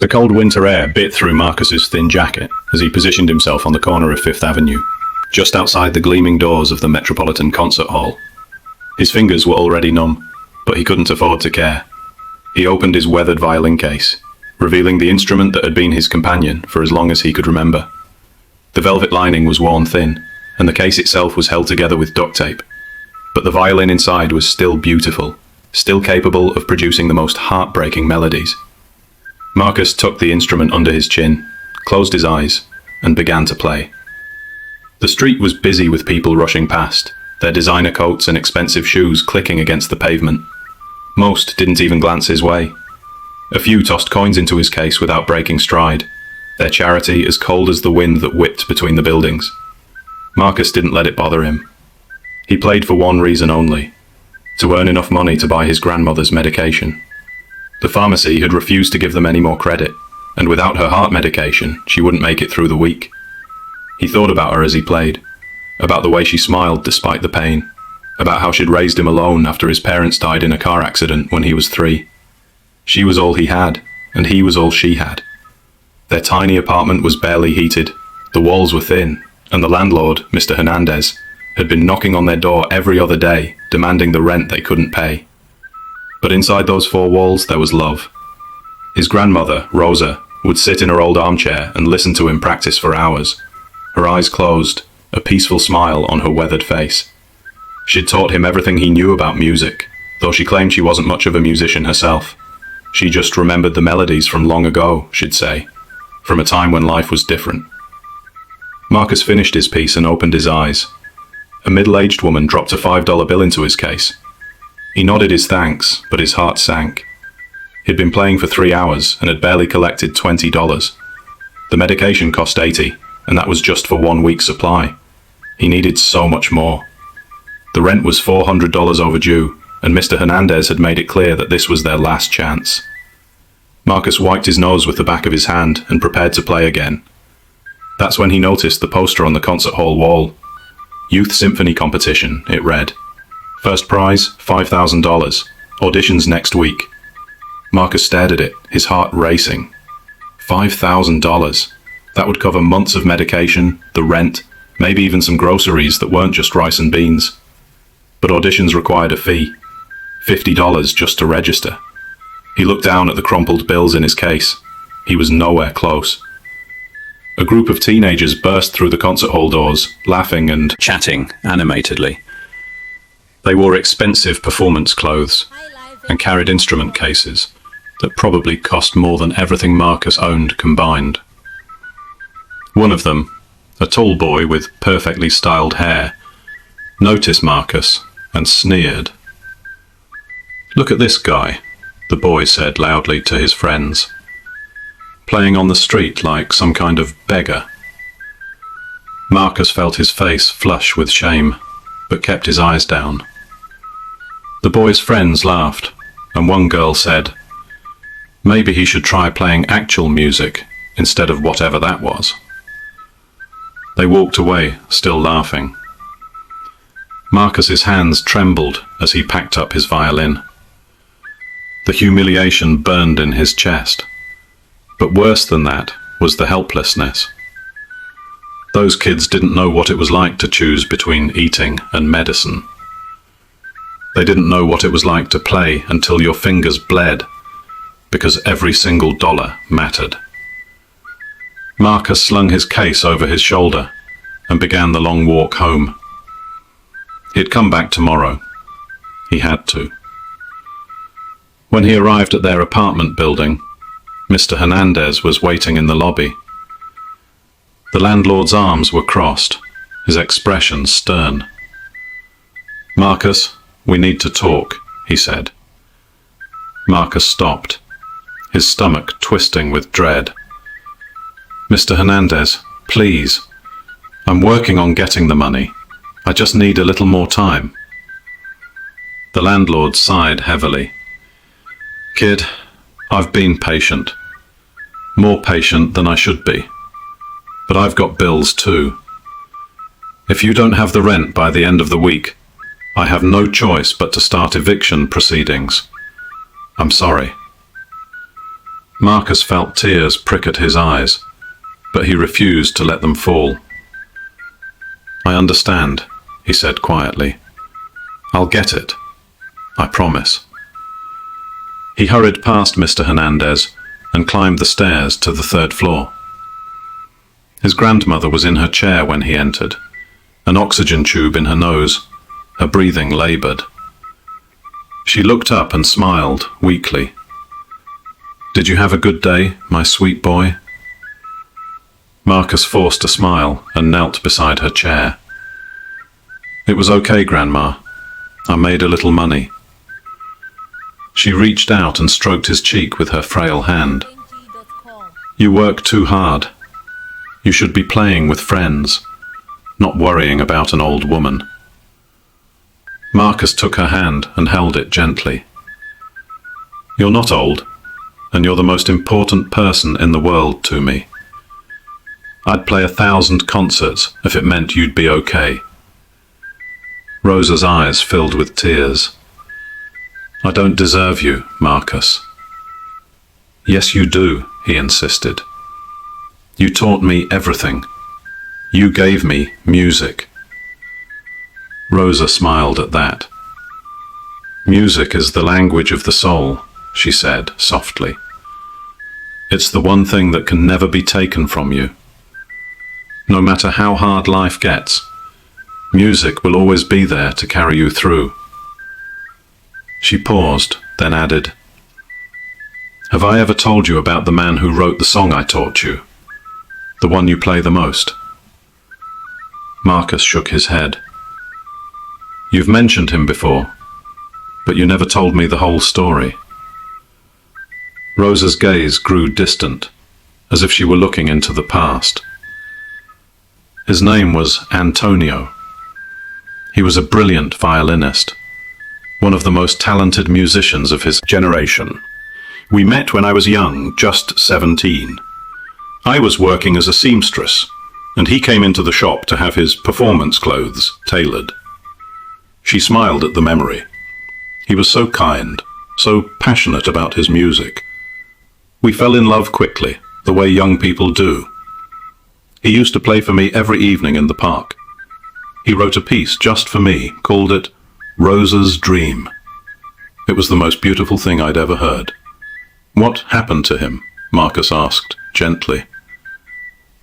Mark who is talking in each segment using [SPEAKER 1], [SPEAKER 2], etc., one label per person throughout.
[SPEAKER 1] The cold winter air bit through Marcus's thin jacket as he positioned himself on the corner of Fifth Avenue, just outside the gleaming doors of the Metropolitan Concert Hall. His fingers were already numb, but he couldn't afford to care. He opened his weathered violin case, revealing the instrument that had been his companion for as long as he could remember. The velvet lining was worn thin, and the case itself was held together with duct tape. But the violin inside was still beautiful, still capable of producing the most heartbreaking melodies. Marcus tucked the instrument under his chin, closed his eyes, and began to play. The street was busy with people rushing past, their designer coats and expensive shoes clicking against the pavement. Most didn't even glance his way. A few tossed coins into his case without breaking stride, their charity as cold as the wind that whipped between the buildings. Marcus didn't let it bother him. He played for one reason only: to earn enough money to buy his grandmother's medication. The pharmacy had refused to give them any more credit, and without her heart medication, she wouldn't make it through the week. He thought about her as he played, about the way she smiled despite the pain, about how she'd raised him alone after his parents died in a car accident when he was 3. She was all he had, and he was all she had. Their tiny apartment was barely heated, the walls were thin, and the landlord, Mr. Hernandez, had been knocking on their door every other day, demanding the rent they couldn't pay. But inside those 4 walls there was love. His grandmother, Rosa, would sit in her old armchair and listen to him practice for hours, her eyes closed, a peaceful smile on her weathered face. She'd taught him everything he knew about music, though she claimed she wasn't much of a musician herself. She just remembered the melodies from long ago, she'd say, from a time when life was different. Marcus finished his piece and opened his eyes. A middle-aged woman dropped a $5 bill into his case. He nodded his thanks, but his heart sank. He'd been playing for 3 hours and had barely collected $20. The medication cost $80, and that was just for 1 week's supply. He needed so much more. The rent was $400 overdue, and Mr. Hernandez had made it clear that this was their last chance. Marcus wiped his nose with the back of his hand and prepared to play again. That's when he noticed the poster on the concert hall wall. Youth Symphony Competition, it read. First prize, $5,000. Auditions next week. Marcus stared at it, his heart racing. $5,000. That would cover months of medication, the rent, maybe even some groceries that weren't just rice and beans. But auditions required a fee. $50 just to register. He looked down at the crumpled bills in his case. He was nowhere close. A group of teenagers burst through the concert hall doors, laughing and chatting animatedly. They wore expensive performance clothes and carried instrument cases that probably cost more than everything Marcus owned combined. One of them, a tall boy with perfectly styled hair, noticed Marcus and sneered. "Look at this guy," the boy said loudly to his friends, "playing on the street like some kind of beggar." Marcus felt his face flush with shame, but kept his eyes down. The boy's friends laughed, and one girl said, maybe he should try playing actual music instead of whatever that was. They walked away, still laughing. Marcus's hands trembled as he packed up his violin. The humiliation burned in his chest. But worse than that was the helplessness. Those kids didn't know what it was like to choose between eating and medicine. They didn't know what it was like to play until your fingers bled, because every single dollar mattered. Marcus slung his case over his shoulder and began the long walk home. He'd come back tomorrow. He had to. When he arrived at their apartment building, Mr. Hernandez was waiting in the lobby. The landlord's arms were crossed, his expression stern. "Marcus, we need to talk," he said. Marcus stopped, his stomach twisting with dread. "Mr. Hernandez, please. I'm working on getting the money. I just need a little more time." The landlord sighed heavily. "Kid, I've been patient. More patient than I should be. But I've got bills too. If you don't have the rent by the end of the week, I have no choice but to start eviction proceedings. I'm sorry." Marcus felt tears prick at his eyes, but he refused to let them fall. "I understand," he said quietly. "I'll get it. I promise." He hurried past Mr. Hernandez and climbed the stairs to the third floor. His grandmother was in her chair when he entered, an oxygen tube in her nose, her breathing laboured. She looked up and smiled weakly. "Did you have a good day, my sweet boy?" Marcus forced a smile and knelt beside her chair. "It was okay, Grandma. I made a little money." She reached out and stroked his cheek with her frail hand. "You work too hard. You should be playing with friends, not worrying about an old woman." Marcus took her hand and held it gently. "You're not old, and you're the most important person in the world to me. I'd play 1,000 concerts if it meant you'd be okay." Rosa's eyes filled with tears. "I don't deserve you, Marcus." "Yes, you do," he insisted. "You taught me everything. You gave me music." Rosa smiled at that. "Music is the language of the soul," she said softly. "It's the one thing that can never be taken from you. No matter how hard life gets, music will always be there to carry you through." She paused, then added, "Have I ever told you about the man who wrote the song I taught you? The one you play the most?" Marcus shook his head. "You've mentioned him before, but you never told me the whole story." Rosa's gaze grew distant, as if she were looking into the past. "His name was Antonio. He was a brilliant violinist, one of the most talented musicians of his generation. We met when I was young, just 17. I was working as a seamstress, and he came into the shop to have his performance clothes tailored." She smiled at the memory. He was so kind, so passionate about his music. We fell in love quickly, the way young people do. He used to play for me every evening in the park. He wrote a piece just for me, called it Rosa's Dream. It was the most beautiful thing I'd ever heard. "What happened to him?" Marcus asked, gently.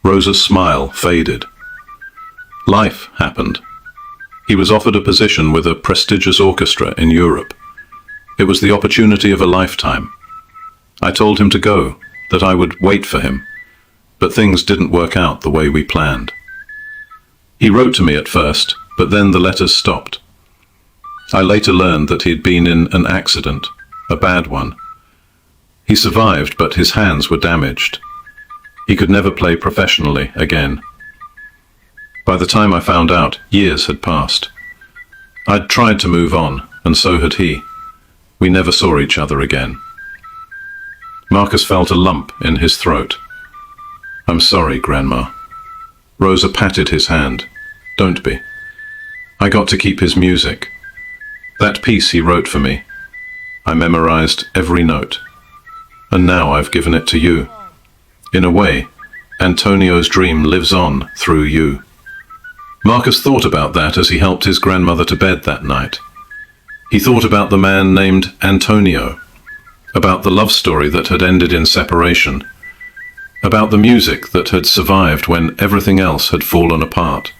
[SPEAKER 1] Rosa's smile faded. "Life happened. He was offered a position with a prestigious orchestra in Europe. It was the opportunity of a lifetime. I told him to go, that I would wait for him, but things didn't work out the way we planned. He wrote to me at first, but then the letters stopped. I later learned that he'd been in an accident, a bad one. He survived, but his hands were damaged. He could never play professionally again. By the time I found out, years had passed. I'd tried to move on, and so had he. We never saw each other again." Marcus felt a lump in his throat. "I'm sorry, Grandma." Rosa patted his hand. "Don't be. I got to keep his music. That piece he wrote for me. I memorized every note. And now I've given it to you. In a way, Antonio's dream lives on through you." Marcus thought about that as he helped his grandmother to bed that night. He thought about the man named Antonio, about the love story that had ended in separation, about the music that had survived when everything else had fallen apart.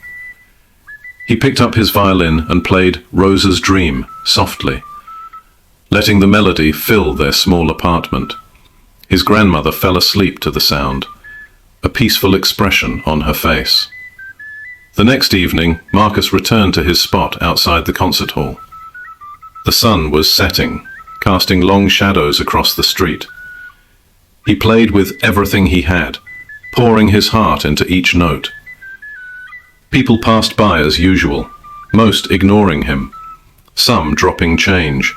[SPEAKER 1] He picked up his violin and played Rosa's Dream softly, letting the melody fill their small apartment. His grandmother fell asleep to the sound, a peaceful expression on her face. The next evening, Marcus returned to his spot outside the concert hall. The sun was setting, casting long shadows across the street. He played with everything he had, pouring his heart into each note. People passed by as usual, most ignoring him, some dropping change.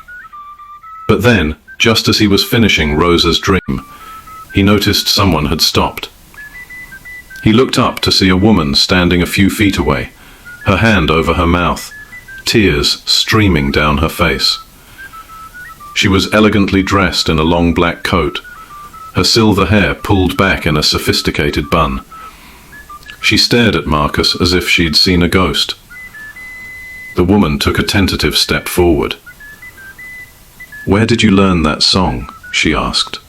[SPEAKER 1] But then, just as he was finishing Rosa's Dream, he noticed someone had stopped. He looked up to see a woman standing a few feet away, her hand over her mouth, tears streaming down her face. She was elegantly dressed in a long black coat,
[SPEAKER 2] her silver hair pulled back in a sophisticated bun. She stared at Marcus as if she'd seen a ghost. The woman took a tentative step forward. "Where did you learn that song?" she asked,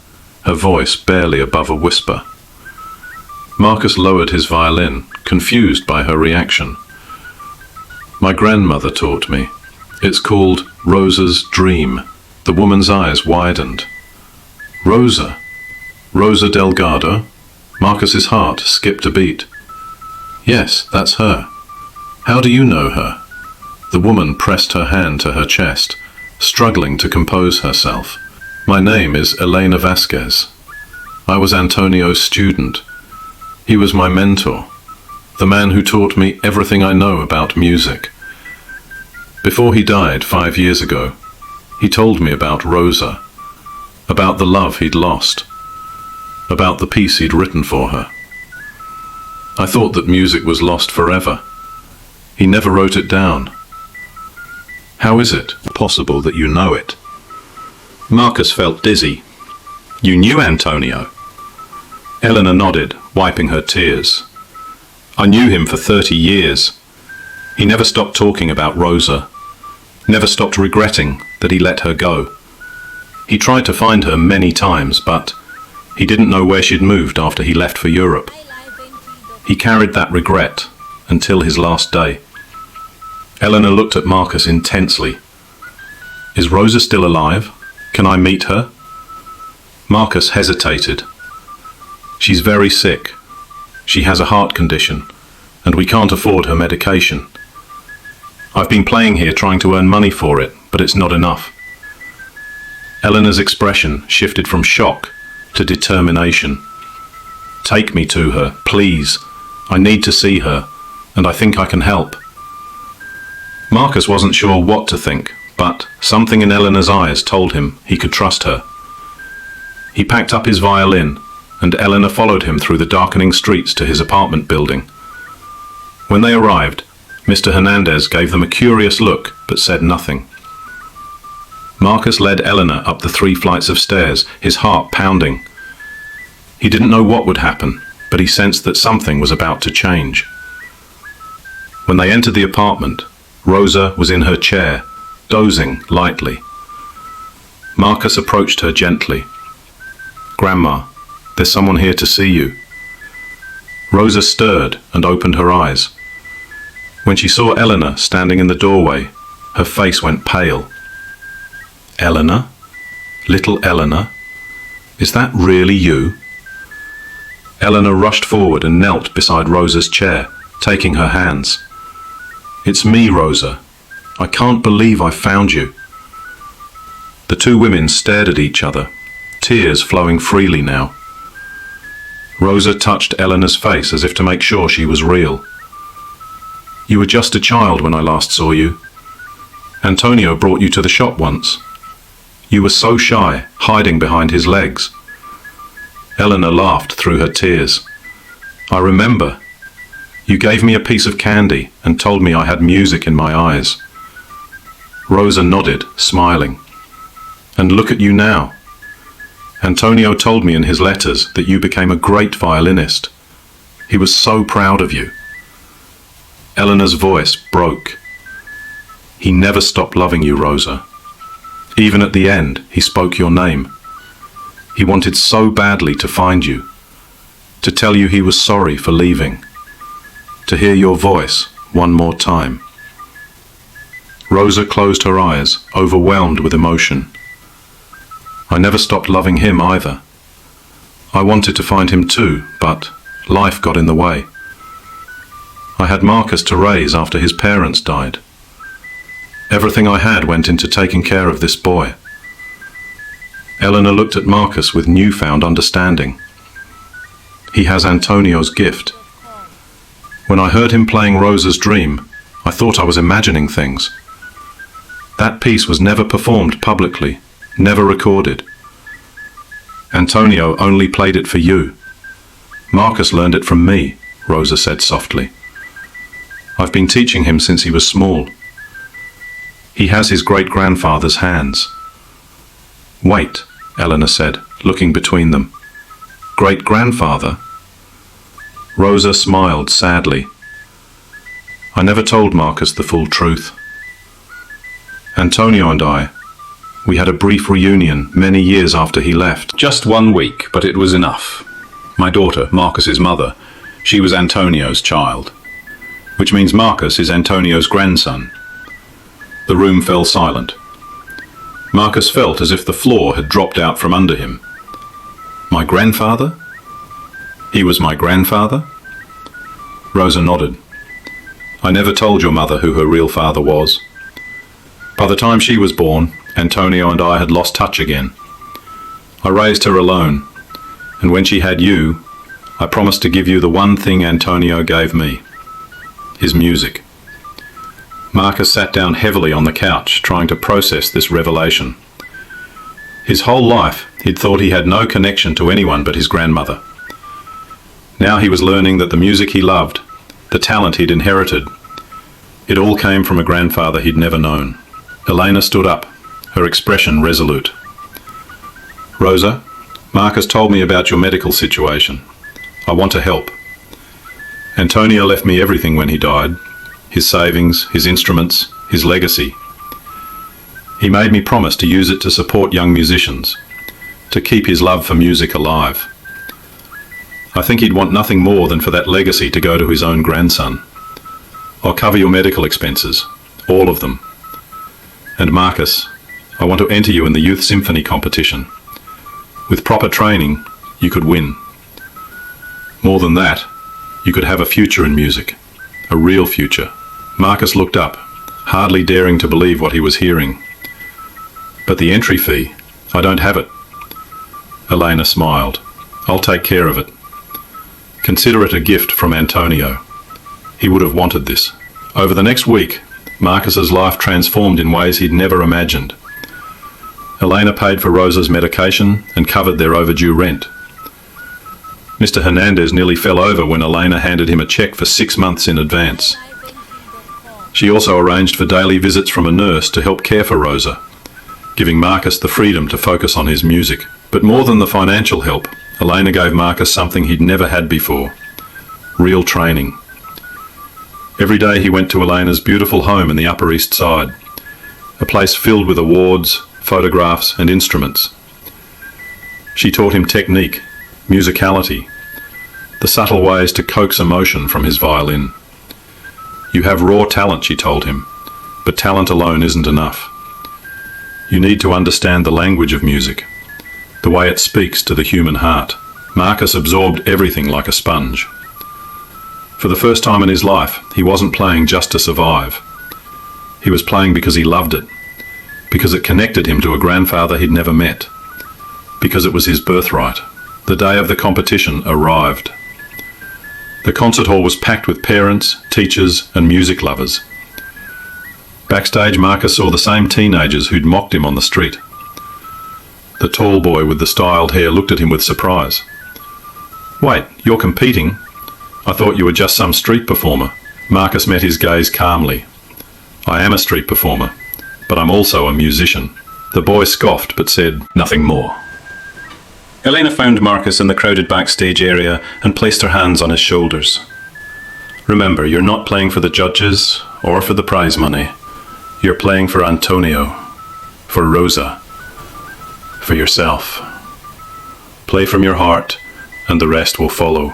[SPEAKER 2] her voice barely above a whisper. Marcus lowered his violin, confused by her reaction. "My grandmother taught me. It's called Rosa's Dream." The woman's eyes widened. "Rosa? Rosa Delgado?" Marcus's heart skipped a beat. "Yes, that's her. How do you know her?" The woman pressed her hand to her chest, struggling to compose herself. "My name is Elena Vasquez. I was Antonio's student. He was my mentor, the man who taught me everything I know about music. Before he died 5 years ago, he told me about Rosa, about the love he'd lost, about the piece he'd written for her. I thought that music was lost forever. He never wrote it down. How is it possible that you know it?"
[SPEAKER 1] Marcus felt dizzy. "You knew Antonio?" Eleanor nodded, wiping her tears. "I knew him for 30 years. He never stopped talking about Rosa, never stopped regretting that he let her go. He tried to find her many times, but he didn't know where she'd moved after he left for Europe. He carried that regret until his last day." Eleanor looked at Marcus intensely. "Is Rosa still alive? Can I meet her?" Marcus hesitated. "She's very sick. She has a heart condition, and we can't afford her medication. I've been playing here trying to earn money for it, but it's not enough." Eleanor's expression shifted from shock to determination. "Take me to her, please. I need to see her, and I think I can help." Marcus wasn't sure what to think, but something in Eleanor's eyes told him he could trust her. He packed up his violin, and Eleanor followed him through the darkening streets to his apartment building. When they arrived, Mr. Hernandez gave them a curious look, but said nothing. Marcus led Eleanor up the 3 flights of stairs, his heart pounding. He didn't know what would happen, but he sensed that something was about to change. When they entered the apartment, Rosa was in her chair, dozing lightly. Marcus approached her gently. "Grandma, there's someone here to see you." Rosa stirred and opened her eyes. When she saw Eleanor standing in the doorway, her face went pale. "Eleanor? Little Eleanor? Is that really you?" Eleanor rushed forward and knelt beside Rosa's chair, taking her hands. "It's me, Rosa. I can't believe I found you." The 2 women stared at each other, tears flowing freely now. Rosa touched Eleanor's face as if to make sure she was real. "You were just a child when I last saw you. Antonio brought you to the shop once. You were so shy, hiding behind his legs." Eleanor laughed through her tears. "I remember. You gave me a piece of candy and told me I had music in my eyes." Rosa nodded, smiling. "And look at you now. Antonio told me in his letters that you became a great violinist. He was so proud of you." Eleanor's voice broke. "He never stopped loving you, Rosa. Even at the end, he spoke your name. He wanted so badly to find you, to tell you he was sorry for leaving, to hear your voice one more time." Rosa closed her eyes, overwhelmed with emotion. "I never stopped loving him either. I wanted to find him too, but life got in the way. I had Marcus to raise after his parents died. Everything I had went into taking care of this boy." Eleanor looked at Marcus with newfound understanding. "He has Antonio's gift. When I heard him playing Rosa's Dream, I thought I was imagining things. That piece was never performed publicly, never recorded. Antonio only played it for you. Marcus learned it from me," Rosa said softly. "I've been teaching him since he was small. He has his great-grandfather's hands." "Wait," Eleanor said, looking between them.
[SPEAKER 2] Great-grandfather? Rosa smiled sadly. I never told Marcus the full truth. Antonio and I, we had a brief reunion many years after he left.
[SPEAKER 1] Just 1 week, but it was enough. My daughter, Marcus's mother, she was Antonio's child, which means Marcus is Antonio's grandson. The room fell silent. Marcus felt as if the floor had dropped out from under him. My grandfather? He was my grandfather? Rosa nodded. I never told your mother who her real father was. By the time she was born, Antonio and I had lost touch again. I raised her alone, and when she had you, I promised to give you the one thing Antonio gave me, his music. Marcus sat down heavily on the couch, trying to process this revelation. His whole life, he'd thought he had no connection to anyone but his grandmother. Now he was learning that the music he loved, the talent he'd inherited, it all came from a grandfather he'd never known. Elena stood up, her expression resolute. Rosa, Marcus told me about your medical situation. I want to help. Antonio left me everything when he died. His savings, his instruments, his legacy. He made me promise to use it to support young musicians, to keep his love for music alive. I think he'd want nothing more than for that legacy to go to his own grandson. I'll cover your medical expenses, all of them. And Marcus, I want to enter you in the Youth Symphony competition. With proper training, you could win. More than that, you could have a future in music, a real future. Marcus looked up, hardly daring to believe what he was hearing. But the entry fee, I don't have it. Elena smiled. I'll take care of it. Consider it a gift from Antonio. He would have wanted this. Over the next week, Marcus's life transformed in ways he'd never imagined. Elena paid for Rosa's medication and covered their overdue rent. Mr. Hernandez nearly fell over when Elena handed him a check for 6 months in advance. She also arranged for daily visits from a nurse to help care for Rosa, giving Marcus the freedom to focus on his music. But more than the financial help, Elena gave Marcus something he'd never had before: real training. Every day he went to Elena's beautiful home in the Upper East Side, a place filled with awards, photographs and instruments. She taught him technique, musicality, the subtle ways to coax emotion from his violin. You have raw talent, she told him, but talent alone isn't enough. You need to understand the language of music, the way it speaks to the human heart. Marcus absorbed everything like a sponge. For the first time in his life, he wasn't playing just to survive. He was playing because he loved it, because it connected him to a grandfather he'd never met, because it was his birthright. The day of the competition arrived. The concert hall was packed with parents, teachers, and music lovers. Backstage, Marcus saw the same teenagers who'd mocked him on the street. The tall boy with the styled hair looked at him with surprise. Wait, you're competing? I thought you were just some street performer. Marcus met his gaze calmly. I am a street performer, but I'm also a musician. The boy scoffed but said nothing more. Elena found Marcus in the crowded backstage area and placed her hands on his shoulders. Remember, you're not playing for the judges or for the prize money. You're playing for Antonio, for Rosa, for yourself. Play from your heart, and the rest will follow.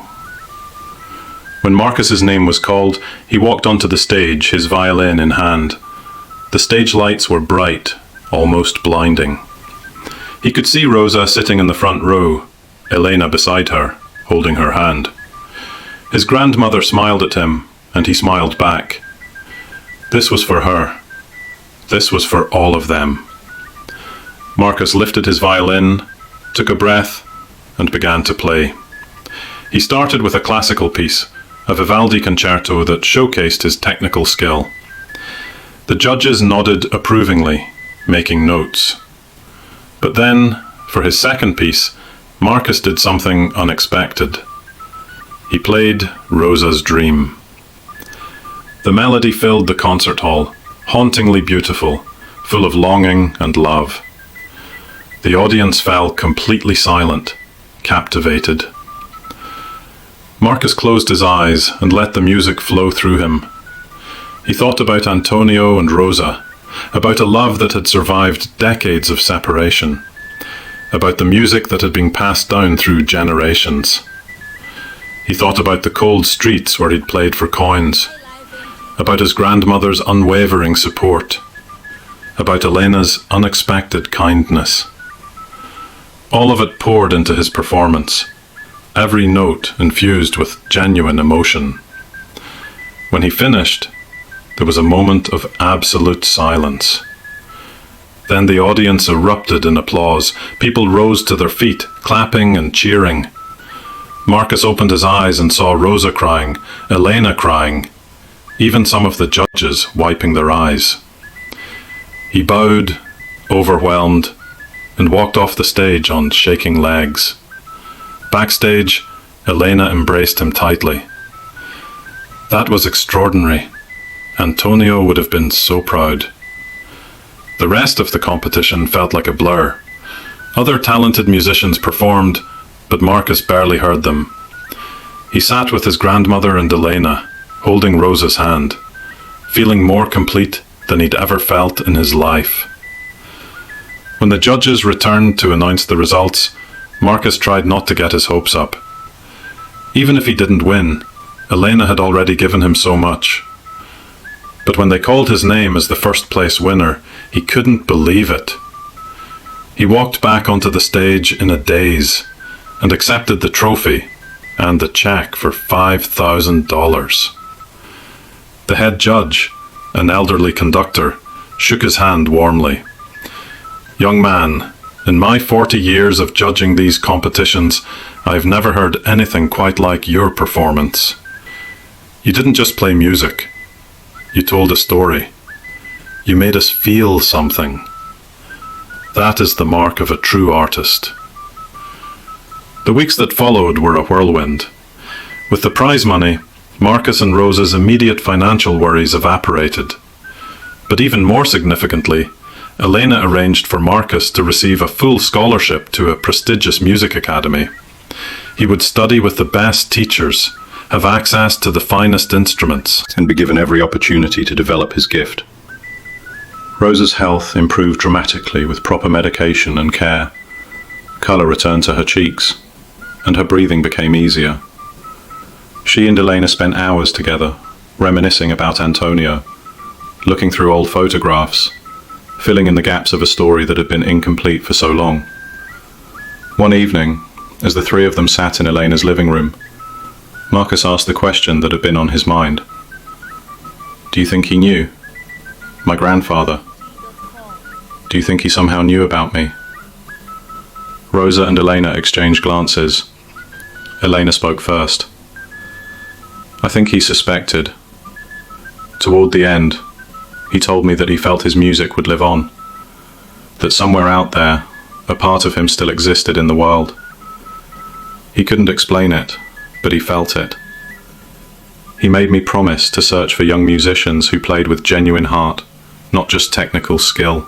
[SPEAKER 1] When Marcus's name was called, he walked onto the stage, his violin in hand. The stage lights were bright, almost blinding. He could see Rosa sitting in the front row, Elena beside her, holding her hand. His grandmother smiled at him, and he smiled back. This was for her. This was for all of them. Marcus lifted his violin, took a breath, and began to play. He started with a classical piece, a Vivaldi concerto that showcased his technical skill. The judges nodded approvingly, making notes. But then, for his second piece, Marcus did something unexpected. He played Rosa's Dream. The melody filled the concert hall, hauntingly beautiful, full of longing and love. The audience fell completely silent,
[SPEAKER 2] captivated. Marcus closed his eyes and let the music flow through him. He thought about Antonio and Rosa, about a love that had survived decades of separation, about the music that had been passed down through generations. He thought about the cold streets where he'd played for coins, about his grandmother's unwavering support, about Elena's unexpected kindness. All of it poured into his performance, every note infused with genuine emotion. When he finished, there was a moment of absolute silence. Then the audience erupted in applause. People rose to their feet, clapping and cheering. Marcus opened his eyes and saw Rosa crying, Elena crying, even some of the judges wiping their eyes. He bowed, overwhelmed, and walked off the stage on shaking legs. Backstage, Elena embraced him tightly. That was extraordinary. Antonio would have been so proud. The rest of the competition felt like a blur. Other talented musicians performed, but Marcus barely heard them. He sat with his grandmother and Elena, holding Rosa's hand, feeling more complete than he'd ever felt in his life. When the judges returned to announce the results, Marcus tried not to get his hopes up. Even if he didn't win, Elena had already given him so much. But when they called his name as the first place winner, he couldn't believe it. He walked back onto the stage in a daze and accepted the trophy and the check for $5,000. The head judge, an elderly conductor, shook his hand warmly. "Young man, in my 40 years of judging these competitions, I've never heard anything quite like your performance. You didn't just play music. You told a story. You made us feel something. That is the mark of a true artist." The weeks that followed were a whirlwind. With the prize money, Marcus and Rosa's immediate financial worries evaporated. But even more significantly, Elena arranged for Marcus to receive a full scholarship to a prestigious music academy. He would study with the best teachers, have access to the finest instruments,
[SPEAKER 1] and be given every opportunity to develop his gift. Rosa's health improved dramatically with proper medication and care. Colour returned to her cheeks, and her breathing became easier. She and Elena spent hours together, reminiscing about Antonio, looking through old photographs, filling in the gaps of a story that had been incomplete for so long. One evening, as the three of them sat in Elena's living room, Marcus asked the question that had been on his mind. "Do you think he knew? My grandfather. Do you think he somehow knew about me?" Rosa and Elena exchanged glances. Elena spoke first. "I think he suspected. Toward the end, he told me that he felt his music would live on, that somewhere out there, a part of him still existed in the world. He couldn't explain it, but he felt it. He made me promise to search for young musicians who played with genuine heart, not just technical skill.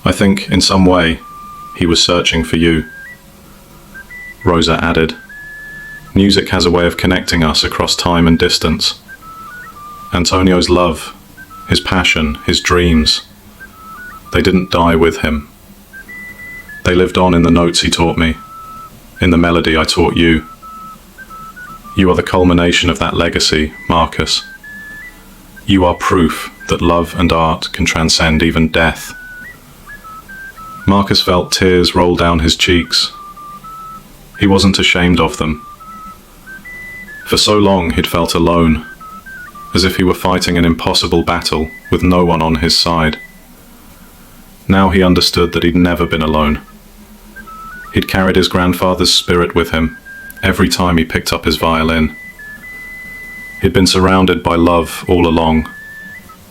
[SPEAKER 1] I think, in some way, he was searching for you." Rosa added, "Music has a way of connecting us across time and distance. Antonio's love, his passion, his dreams, they didn't die with him. They lived on in the notes he taught me, in the melody I taught you. You are the culmination of that legacy, Marcus. You are proof that love and art can transcend even death." Marcus felt tears roll down his cheeks. He wasn't ashamed of them. For so long he'd felt alone, as if he were fighting an impossible battle with no one on his side. Now he understood that he'd never been alone. He'd carried his grandfather's spirit with him every time he picked up his violin. He'd been surrounded by love all along,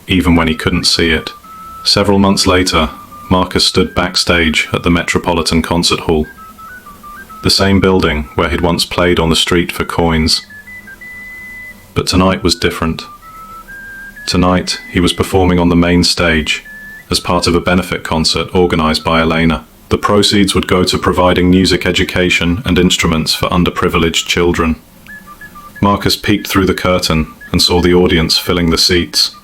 [SPEAKER 1] even when he couldn't see it. Several months later, Marcus stood backstage at the Metropolitan Concert Hall, the same building where he'd once played on the street for coins. But tonight was different. Tonight he was performing on the main stage as part of a benefit concert organised by Elena. The proceeds would go to providing music education and instruments for underprivileged children. Marcus peeked through the curtain and saw the audience filling the seats.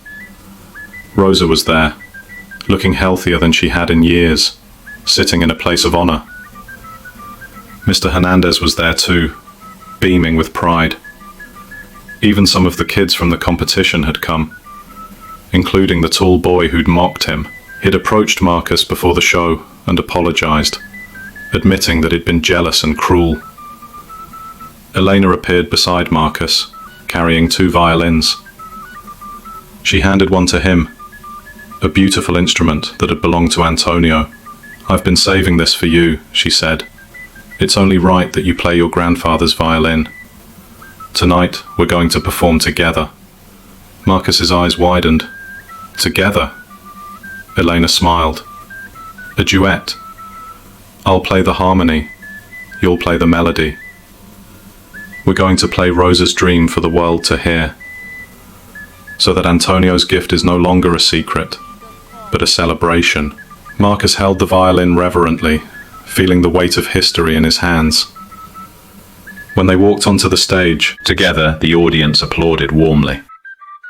[SPEAKER 1] Rosa was there, looking healthier than she had in years, sitting in a place of honor. Mr. Hernandez was there too, beaming with pride. Even some of the kids from the competition had come, including the tall boy who'd mocked him. He'd approached Marcus before the show and apologized, admitting that he'd been jealous and cruel. Elena appeared beside Marcus, carrying 2 violins. She handed one to him, a beautiful instrument that had belonged to Antonio. "I've been saving this for you," she said. "It's only right that you play your grandfather's violin. Tonight, we're going to perform together." Marcus's eyes widened. "Together?" Elena smiled. "A duet. I'll play the harmony. You'll play the melody. We're going to play Rosa's dream for the world to hear, so that Antonio's gift is no longer a secret, but a celebration." Marcus held the violin reverently, feeling the weight of history in his hands. When they walked onto the stage, together, the audience applauded warmly.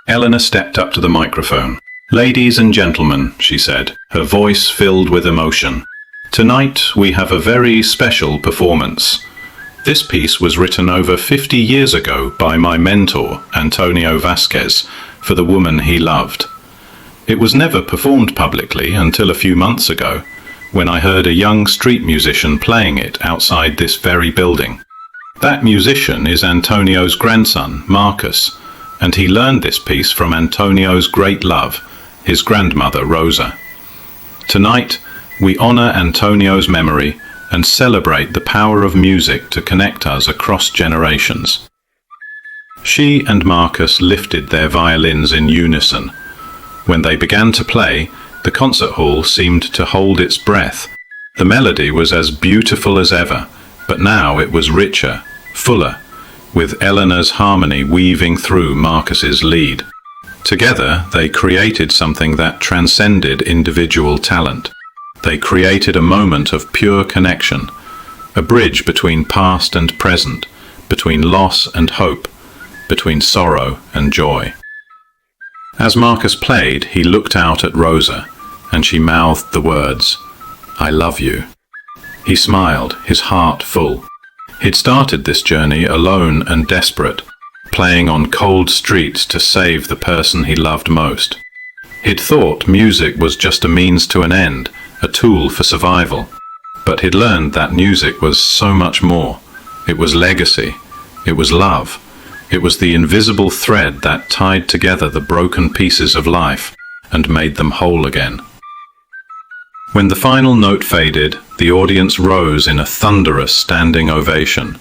[SPEAKER 1] Eleanor stepped up to the microphone. "Ladies and gentlemen," she said, her voice filled with emotion, "tonight we have a very special performance. This piece was written over 50 years ago by my mentor, Antonio Vasquez, for the woman he loved. It was never performed publicly until a few months ago, when I heard a young street musician playing it outside this very building. That musician is Antonio's grandson, Marcus, and he learned this piece from Antonio's great love, his grandmother, Rosa. Tonight, we honor Antonio's memory and celebrate the power of music to connect us across generations." She and Marcus lifted their violins in unison. When they began to play, the concert hall seemed to hold its breath. The melody was as beautiful as ever, but now it was richer, fuller, with Eleanor's harmony weaving through Marcus's lead. Together, they created something that transcended individual talent. They created a moment of pure connection, a bridge between past and present, between loss and hope, between sorrow and joy. As Marcus played, he looked out at Rosa, and she mouthed the words, "I love you." He smiled, his heart full. He'd started this journey alone and desperate, playing on cold streets to save the person he loved most. He'd thought music was just a means to an end, a tool for survival. But he'd learned that music was so much more. It was legacy. It was love. It was the invisible thread that tied together the broken pieces of life and made them whole again. When the final note faded, the audience rose in a thunderous standing ovation.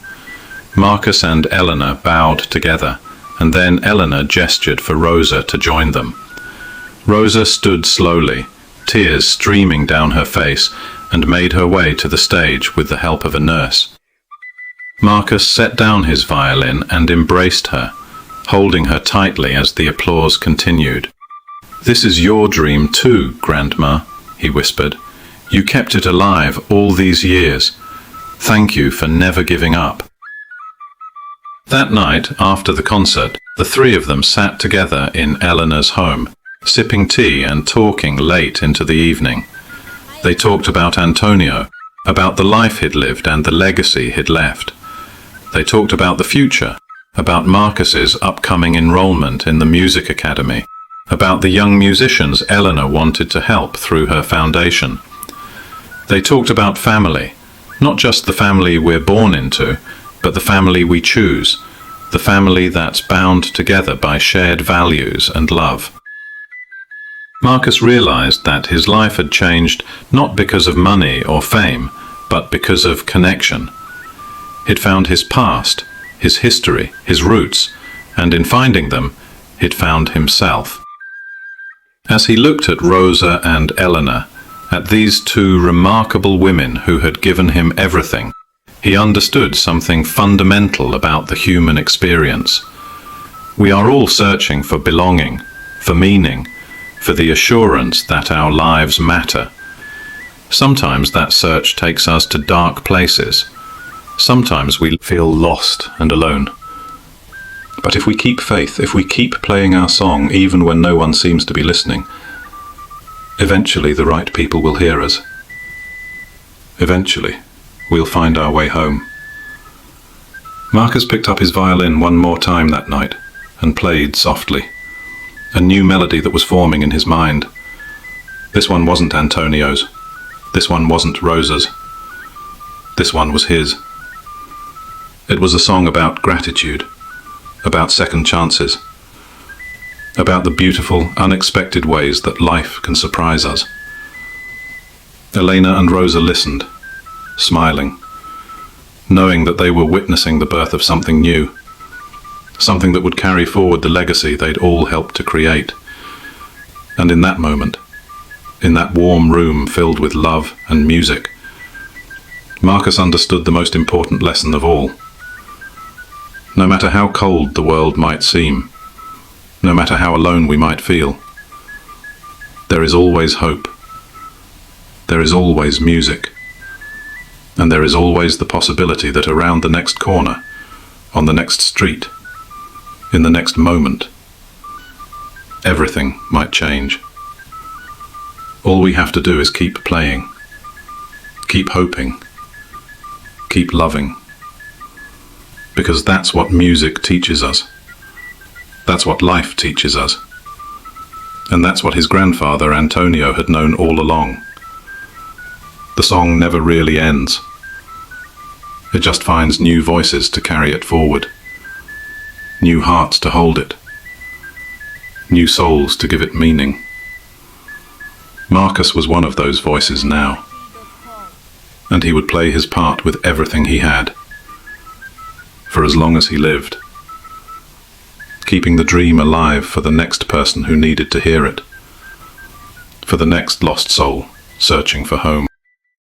[SPEAKER 1] Marcus and Eleanor bowed together, and then Eleanor gestured for Rosa to join them. Rosa stood slowly, tears streaming down her face, and made her way to the stage with the help of a nurse. Marcus set down his violin and embraced her, holding her tightly as the applause continued. "This is your dream too, Grandma," he whispered. "You kept it alive all these years. Thank you for never giving up." That night, after the concert, the 3 of them sat together in Eleanor's home, sipping tea and talking late into the evening. They talked about Antonio, about the life he'd lived and the legacy he'd left. They talked about the future, about Marcus's upcoming enrollment in the music academy, about the young musicians Eleanor wanted to help through her foundation. They talked about family, not just the family we're born into, but the family we choose, the family that's bound together by shared values and love. Marcus realized that his life had changed not because of money or fame, but because of connection. He'd found his past, his history, his roots, and in finding them, he'd found himself. As he looked at Rosa and Eleanor, at these 2 remarkable women who had given him everything, he understood something fundamental about the human experience. We are all searching for belonging, for meaning, for the assurance that our lives matter.
[SPEAKER 2] Sometimes that search takes us to dark places. Sometimes we
[SPEAKER 1] Feel lost and alone. But if we keep faith, if we keep playing our song even when no one seems to be listening, eventually the right people will hear us. Eventually, we'll find our way home. Marcus picked up his violin one more time that night and played softly, a new melody that was forming in his mind. This one wasn't Antonio's. This one wasn't Rosa's. This one was his. It was a song about gratitude, about second chances, about the beautiful, unexpected ways that life can surprise us. Elena and Rosa listened, smiling, knowing that they were witnessing the birth of something new, something that would carry forward the legacy they'd all helped to create. And in that moment, in that warm room filled with love and music, Marcus understood the most important lesson of all. No matter how cold the world might seem, no matter how alone we might feel, there is always hope. There is always music. And there is always the possibility that around the next corner, on the next street, in the next moment, everything might change. All we have to do is keep playing, keep hoping, keep loving. Because that's what music teaches us. That's what life teaches us. And that's what his grandfather Antonio had known all along. The song never really ends. It just finds new voices to carry it forward, new hearts to hold it, new souls to give it meaning. Marcus was one of those voices now, and he would play his part with everything he had, for as long as he lived, keeping the dream alive for the next person who needed to hear it, for the next lost soul searching for home.